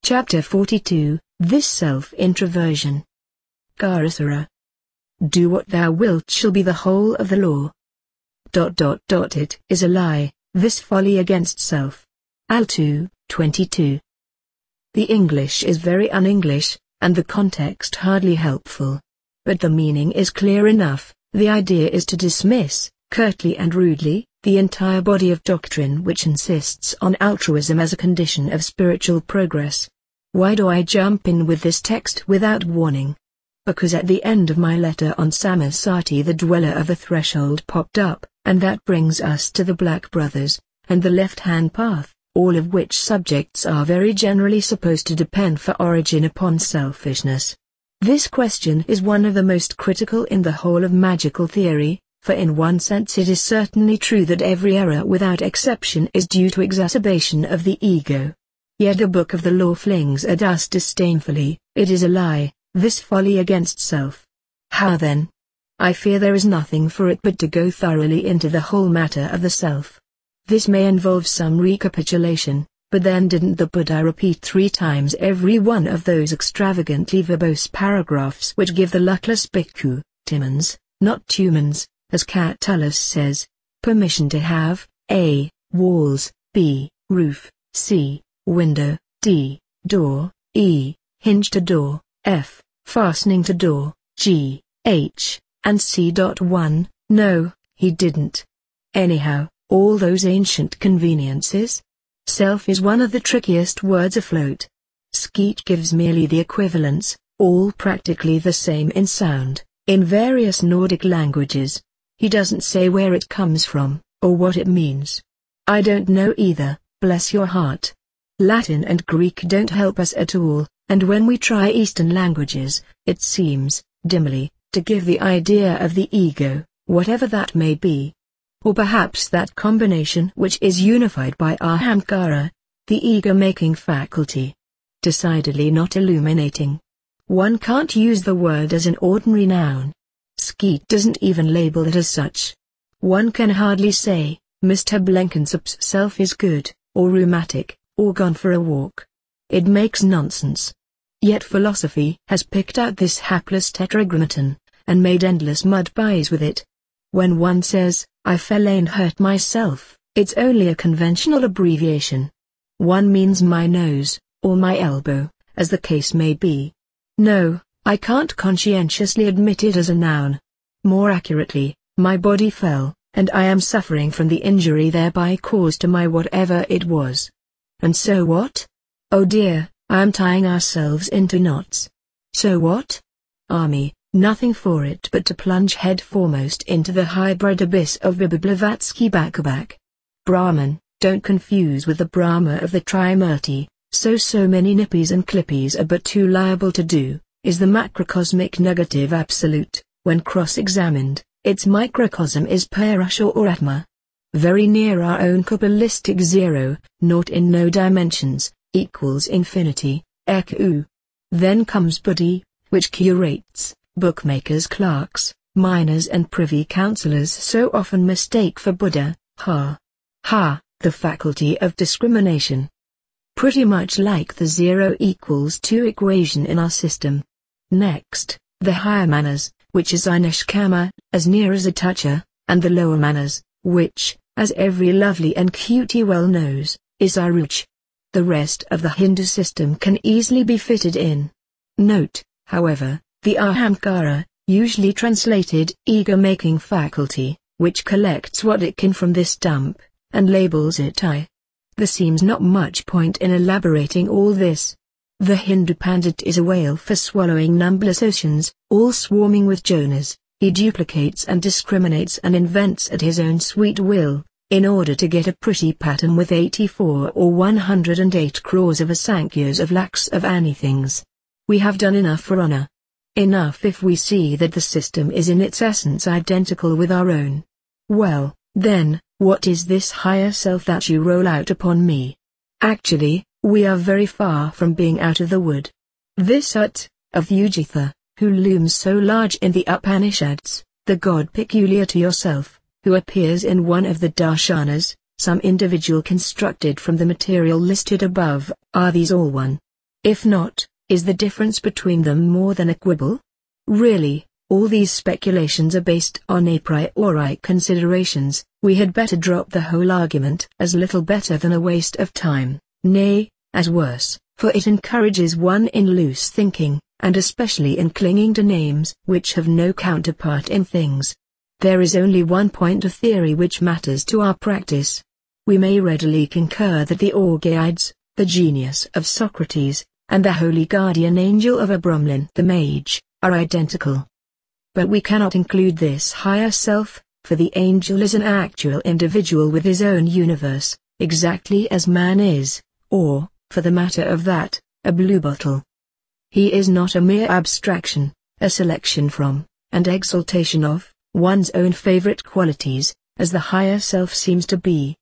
Chapter 42, This Self-Introversion. Garasara. Do what thou wilt shall be the whole of the law. It is a lie, this folly against self. Al 2:22. The English is very un-English, and the context hardly helpful. But the meaning is clear enough. The idea is to dismiss, curtly and rudely, the entire body of doctrine which insists on altruism as a condition of spiritual progress. Why do I jump in with this text without warning? Because at the end of my letter on Samasati the dweller of the threshold popped up, and that brings us to the Black Brothers, and the left-hand path, all of which subjects are very generally supposed to depend for origin upon selfishness. This question is one of the most critical in the whole of magical theory, for in one sense it is certainly true that every error without exception is due to exacerbation of the ego. Yet the book of the law flings at us disdainfully, it is a lie, this folly against self. How then? I fear there is nothing for it but to go thoroughly into the whole matter of the self. This may involve some recapitulation, but then didn't the Buddha repeat 3 times every one of those extravagantly verbose paragraphs which give the luckless bhikkhu, timans, not tumans, as Catullus says, permission to have, a, walls, b, roof, c, window, d, door, e, hinge to door, f, fastening to door, g, h, and c.1, no, he didn't. Anyhow, all those ancient conveniences? Self is one of the trickiest words afloat. Skeet gives merely the equivalents, all practically the same in sound, in various Nordic languages. He doesn't say where it comes from, or what it means. I don't know either, bless your heart. Latin and Greek don't help us at all, and when we try Eastern languages, it seems, dimly, to give the idea of the ego, whatever that may be. Or perhaps that combination which is unified by ahamkara, the ego-making faculty. Decidedly not illuminating. One can't use the word as an ordinary noun. Skeet doesn't even label it as such. One can hardly say, Mr. Blenkinsop's self is good, or rheumatic, or gone for a walk. It makes nonsense. Yet philosophy has picked out this hapless tetragrammaton, and made endless mud pies with it. When one says, I fell and hurt myself, it's only a conventional abbreviation. One means my nose, or my elbow, as the case may be. No, I can't conscientiously admit it as a noun. More accurately, my body fell, and I am suffering from the injury thereby caused to my whatever it was. And so what? Oh dear, I am tying ourselves into knots. So what? Army, nothing for it but to plunge head foremost into the hybrid abyss of Blavatsky Bakabak. Brahman, don't confuse with the Brahma of the Trimurti, so many nippies and clippies are but too liable to do, is the macrocosmic negative absolute, when cross-examined, its microcosm is Purusha or Atma. Very near our own Kabbalistic zero, naught in no dimensions, equals infinity, Eku. Then comes Buddhi, which curates, bookmakers, clerks, miners and privy councillors so often mistake for Buddha, the faculty of discrimination. Pretty much like the 0 equals 2 equation in our system. Next, the higher manas, which is Anishkama, as near as a toucher, and the lower manas, which, as every lovely and cutie well knows, is Aruch. The rest of the Hindu system can easily be fitted in. Note, however, the ahamkara, usually translated ego-making faculty, which collects what it can from this dump, and labels it I. There seems not much point in elaborating all this. The Hindu pandit is a whale for swallowing numberless oceans, all swarming with Jonas. He duplicates and discriminates and invents at his own sweet will, in order to get a pretty pattern with 84 or 108 crores of asankyas of lakhs of anythings. We have done enough for honor. Enough if we see that the system is in its essence identical with our own. Well, then, what is this higher self that you roll out upon me? Actually, we are very far from being out of the wood. This Ut, of Ujitha, who looms so large in the Upanishads, the god peculiar to yourself, who appears in one of the darshanas, some individual constructed from the material listed above, are these all one? If not, is the difference between them more than a quibble? Really, all these speculations are based on a priori considerations. We had better drop the whole argument as little better than a waste of time, nay, as worse, for it encourages one in loose thinking, and especially in clinging to names which have no counterpart in things. There is only one point of theory which matters to our practice. We may readily concur that the Orgiades, the genius of Socrates, and the holy guardian angel of Abrumlin the mage, are identical. But we cannot include this higher self, for the angel is an actual individual with his own universe, exactly as man is, or, for the matter of that, a bluebottle. He is not a mere abstraction, a selection from, and exaltation of, one's own favorite qualities, as the higher self seems to be.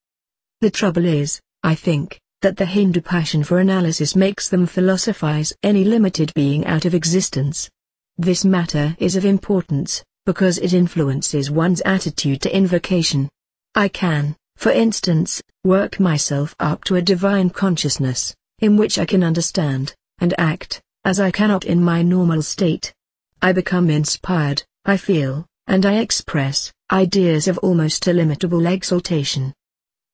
The trouble is, I think, that the Hindu passion for analysis makes them philosophize any limited being out of existence. This matter is of importance, because it influences one's attitude to invocation. I can, for instance, work myself up to a divine consciousness, in which I can understand, and act, as I cannot in my normal state. I become inspired, I feel, and I express, ideas of almost illimitable exaltation.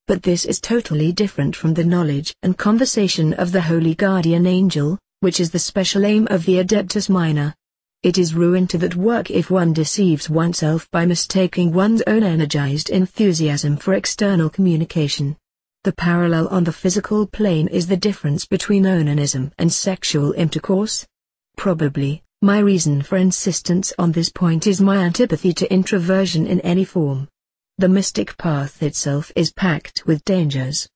But this is totally different from the knowledge and conversation of the holy guardian angel, which is the special aim of the adeptus minor. It is ruin to that work if one deceives oneself by mistaking one's own energized enthusiasm for external communication. The parallel on the physical plane is the difference between onanism and sexual intercourse. Probably, my reason for insistence on this point is my antipathy to introversion in any form. The mystic path itself is packed with dangers.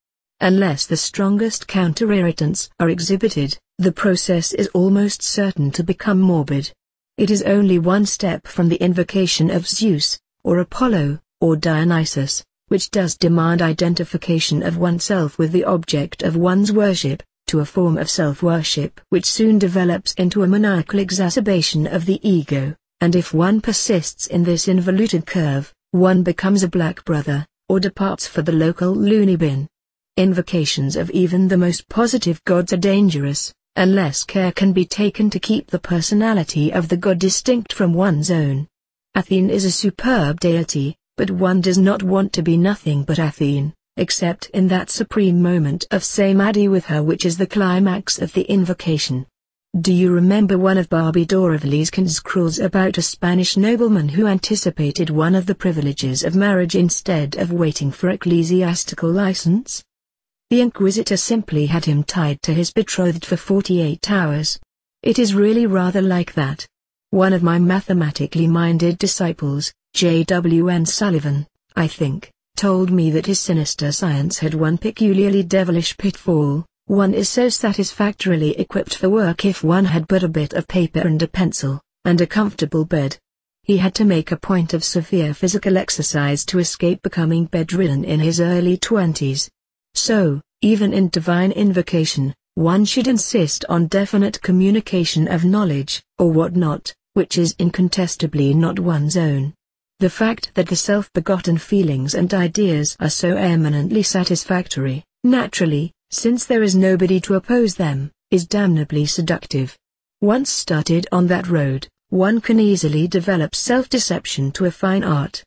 Unless the strongest counter-irritants are exhibited, the process is almost certain to become morbid. It is only one step from the invocation of Zeus, or Apollo, or Dionysus, which does demand identification of oneself with the object of one's worship, to a form of self-worship which soon develops into a maniacal exacerbation of the ego, and if one persists in this involuted curve, one becomes a black brother, or departs for the local loony bin. Invocations of even the most positive gods are dangerous, unless care can be taken to keep the personality of the god distinct from one's own. Athene is a superb deity, but one does not want to be nothing but Athene, except in that supreme moment of samadhi with her which is the climax of the invocation. Do you remember one of Barbie d'Aurevilly's cruels about a Spanish nobleman who anticipated one of the privileges of marriage instead of waiting for ecclesiastical license? The inquisitor simply had him tied to his betrothed for 48 hours. It is really rather like that. One of my mathematically minded disciples, J.W.N. Sullivan, I think, told me that his sinister science had one peculiarly devilish pitfall. One is so satisfactorily equipped for work if one had but a bit of paper and a pencil, and a comfortable bed. He had to make a point of severe physical exercise to escape becoming bedridden in his early 20s. So, even in divine invocation, one should insist on definite communication of knowledge, or whatnot, which is incontestably not one's own. The fact that the self-begotten feelings and ideas are so eminently satisfactory, naturally, since there is nobody to oppose them, is damnably seductive. Once started on that road, one can easily develop self-deception to a fine art.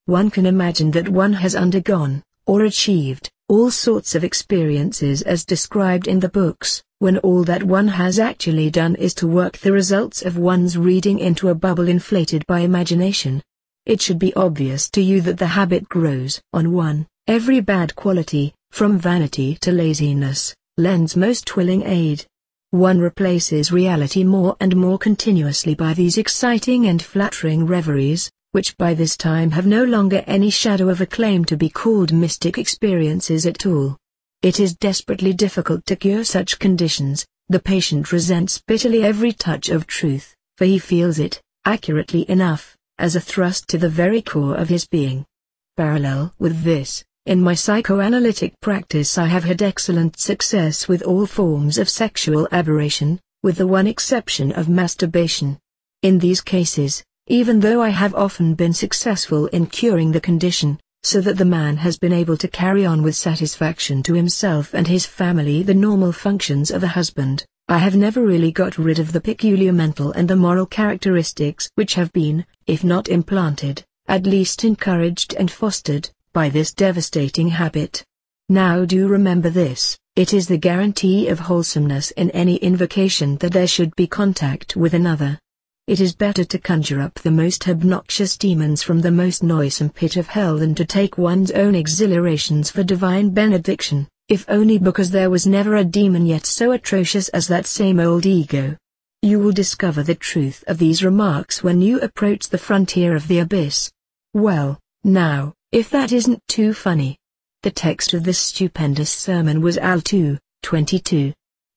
One can imagine that one has undergone, or achieved, all sorts of experiences as described in the books, when all that one has actually done is to work the results of one's reading into a bubble inflated by imagination. It should be obvious to you that the habit grows on one. Every bad quality, from vanity to laziness, lends most willing aid. One replaces reality more and more continuously by these exciting and flattering reveries, which by this time have no longer any shadow of a claim to be called mystic experiences at all. It is desperately difficult to cure such conditions. The patient resents bitterly every touch of truth, for he feels it, accurately enough, as a thrust to the very core of his being. Parallel with this, in my psychoanalytic practice I have had excellent success with all forms of sexual aberration, with the one exception of masturbation. In these cases, even though I have often been successful in curing the condition, so that the man has been able to carry on with satisfaction to himself and his family the normal functions of a husband, I have never really got rid of the peculiar mental and the moral characteristics which have been, if not implanted, at least encouraged and fostered, by this devastating habit. Now do remember this, it is the guarantee of wholesomeness in any invocation that there should be contact with another. It is better to conjure up the most obnoxious demons from the most noisome pit of hell than to take one's own exhilarations for divine benediction, if only because there was never a demon yet so atrocious as that same old ego. You will discover the truth of these remarks when you approach the frontier of the abyss. Well, now, if that isn't too funny. The text of this stupendous sermon was Al 2:22.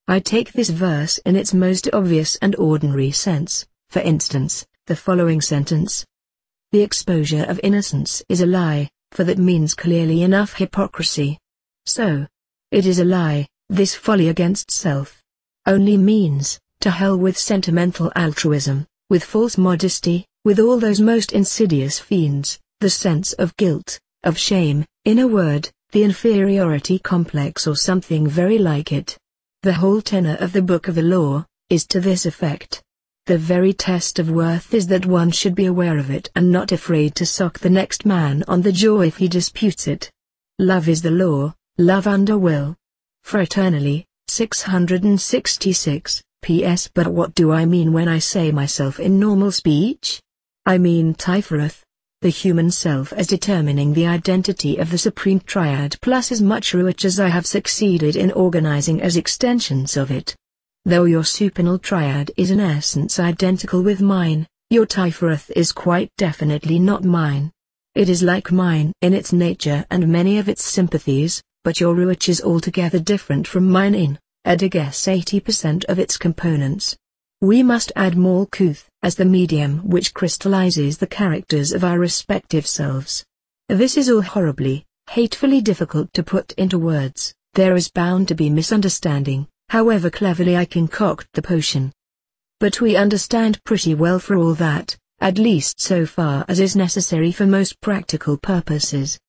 I take this verse in its most obvious and ordinary sense. For instance, the following sentence. The exposure of innocence is a lie, for that means clearly enough hypocrisy. So, it is a lie, this folly against self. Only means, to hell with sentimental altruism, with false modesty, with all those most insidious fiends, the sense of guilt, of shame, in a word, the inferiority complex or something very like it. The whole tenor of the Book of the Law, is to this effect. The very test of worth is that one should be aware of it and not afraid to sock the next man on the jaw if he disputes it. Love is the law, love under will. Fraternally, 666, P.S. But what do I mean when I say myself in normal speech? I mean Typhoreth, the human self as determining the identity of the Supreme Triad plus as much ruach as I have succeeded in organizing as extensions of it. Though your supinal triad is in essence identical with mine, your Typhoreth is quite definitely not mine. It is like mine in its nature and many of its sympathies, but your ruach is altogether different from mine in, at a guess 80% of its components. We must add Malkuth as the medium which crystallizes the characters of our respective selves. This is all horribly, hatefully difficult to put into words. There is bound to be misunderstanding, however cleverly I concoct the potion. But we understand pretty well for all that, at least so far as is necessary for most practical purposes.